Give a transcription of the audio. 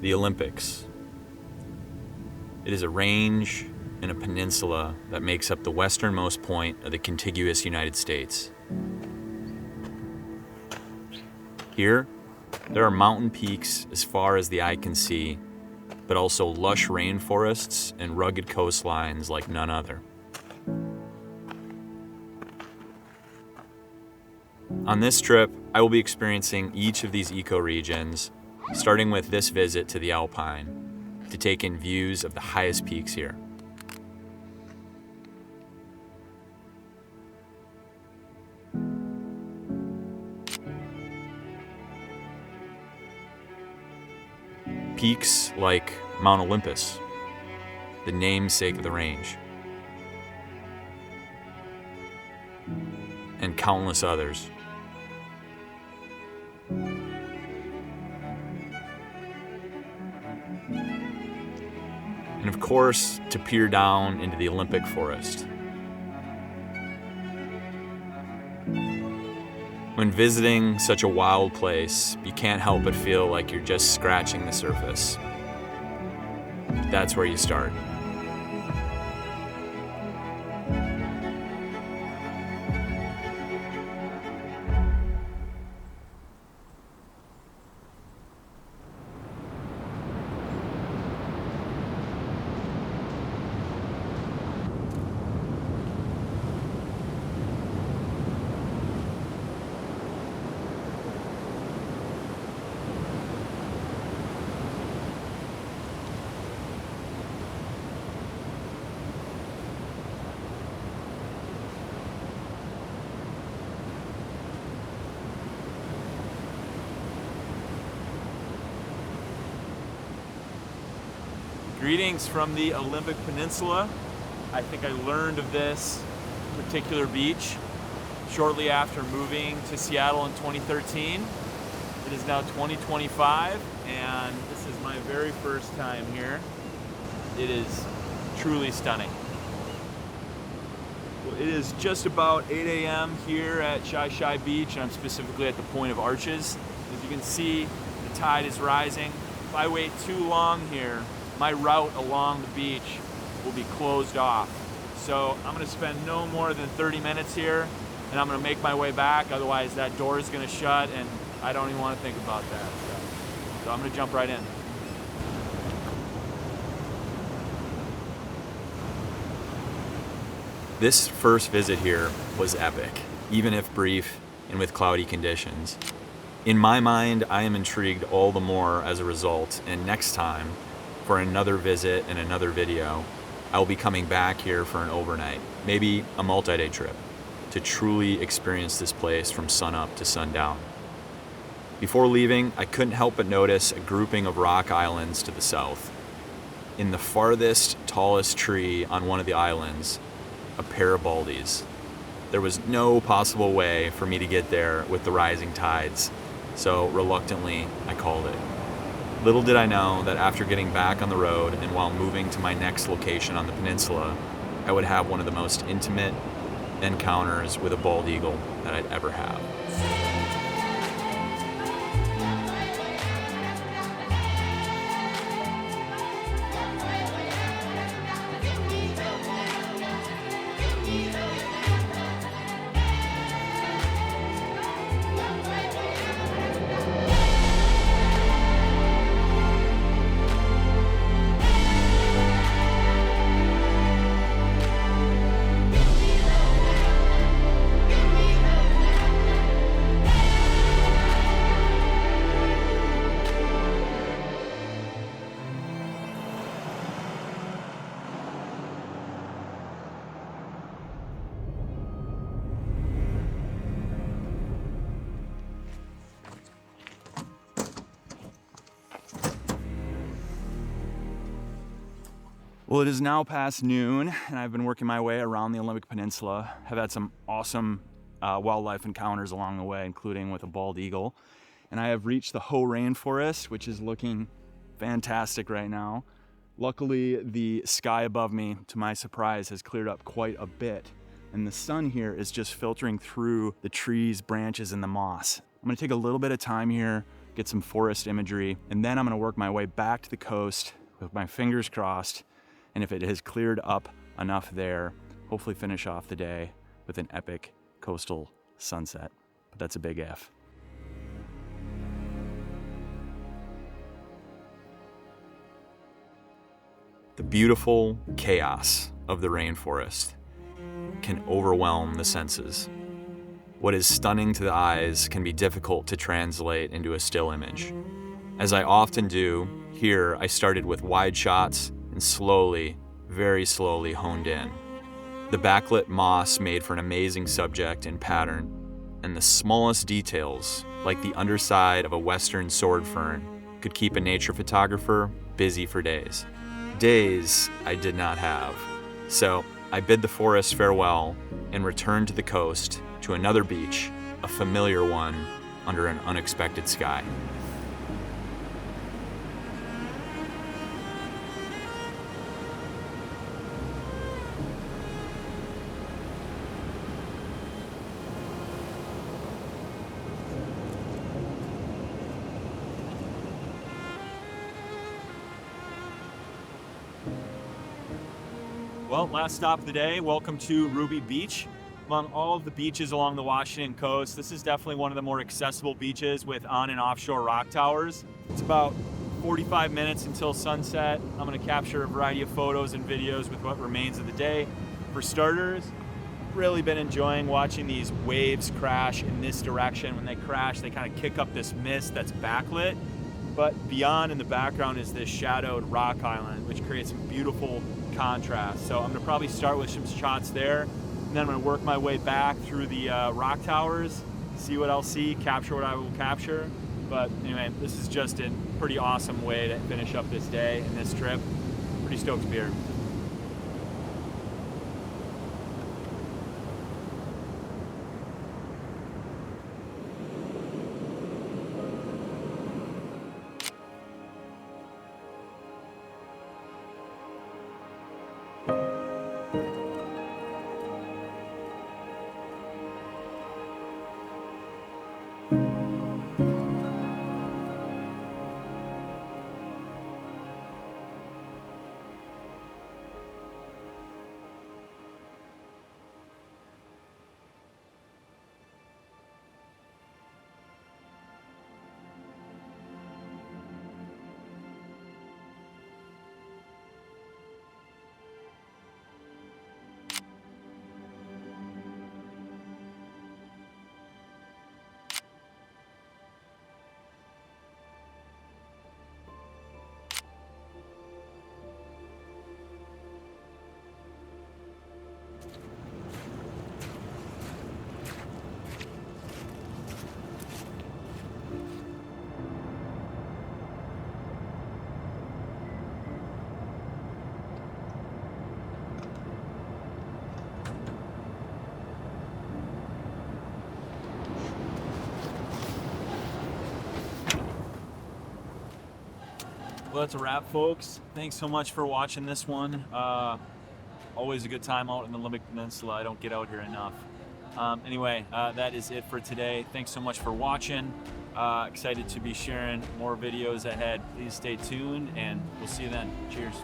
the Olympics. It is a range and a peninsula that makes up the westernmost point of the contiguous United States. Here, there are mountain peaks as far as the eye can see, but also lush rainforests and rugged coastlines like none other. On this trip, I will be experiencing each of these ecoregions, starting with this visit to the Alpine, to take in views of the highest peaks here. Peaks like Mount Olympus, the namesake of the range, and countless others. And of course, to peer down into the Olympic forest. When visiting such a wild place, you can't help but feel like you're just scratching the surface. That's where you start. Greetings from the Olympic Peninsula. I think I learned of this particular beach shortly after moving to Seattle in 2013. It is now 2025 and this is my very first time here. It is truly stunning. Well, it is just about 8 a.m. here at Shy Beach, and I'm specifically at the Point of Arches. As you can see, the tide is rising. If I wait too long here, my route along the beach will be closed off. So I'm gonna spend no more than 30 minutes here and I'm gonna make my way back, otherwise that door is gonna shut and I don't even wanna think about that. So I'm gonna jump right in. This first visit here was epic, even if brief and with cloudy conditions. In my mind, I am intrigued all the more as a result, and next time, for another visit and another video, I will be coming back here for an overnight, maybe a multi-day trip, to truly experience this place from sunup to sundown. Before leaving, I couldn't help but notice a grouping of rock islands to the south. In the farthest, tallest tree on one of the islands, a pair of baldies. There was no possible way for me to get there with the rising tides, so reluctantly, I called it. Little did I know that after getting back on the road and while moving to my next location on the peninsula, I would have one of the most intimate encounters with a bald eagle that I'd ever have. Well, it is now past noon, and I've been working my way around the Olympic Peninsula. Have had some awesome wildlife encounters along the way, including with a bald eagle. And I have reached the Rainforest, which is looking fantastic right now. Luckily, the sky above me, to my surprise, has cleared up quite a bit. And the sun here is just filtering through the trees, branches, and the moss. I'm gonna take a little bit of time here, get some forest imagery, and then I'm gonna work my way back to the coast with my fingers crossed, and if it has cleared up enough there, hopefully finish off the day with an epic coastal sunset. But that's a big if. The beautiful chaos of the rainforest can overwhelm the senses. What is stunning to the eyes can be difficult to translate into a still image. As I often do, here I started with wide shots and slowly, very slowly honed in. The backlit moss made for an amazing subject and pattern, and the smallest details, like the underside of a western sword fern, could keep a nature photographer busy for days. Days I did not have. So I bid the forest farewell and returned to the coast to another beach, a familiar one under an unexpected sky. Well, last stop of the day. Welcome to Ruby Beach. Among all of the beaches along the Washington coast, this is definitely one of the more accessible beaches with on and offshore rock towers. It's about 45 minutes until sunset. I'm going to capture a variety of photos and videos with what remains of the day. For starters, really been enjoying watching these waves crash in this direction. When they crash, they kind of kick up this mist that's backlit. But beyond in the background is this shadowed rock island, which creates some beautiful contrast. So I'm gonna probably start with some shots there, and then I'm gonna work my way back through the rock towers, see what I'll see, capture what I will capture. But anyway, this is just a pretty awesome way to finish up this day and this trip. Pretty stoked to be here. Well, that's a wrap, folks. Thanks so much for watching this one. Always a good time out in the Limerick Peninsula. I don't get out here enough. Anyway, that is it for today. Thanks so much for watching. Excited to be sharing more videos ahead. Please stay tuned, and we'll see you then. Cheers.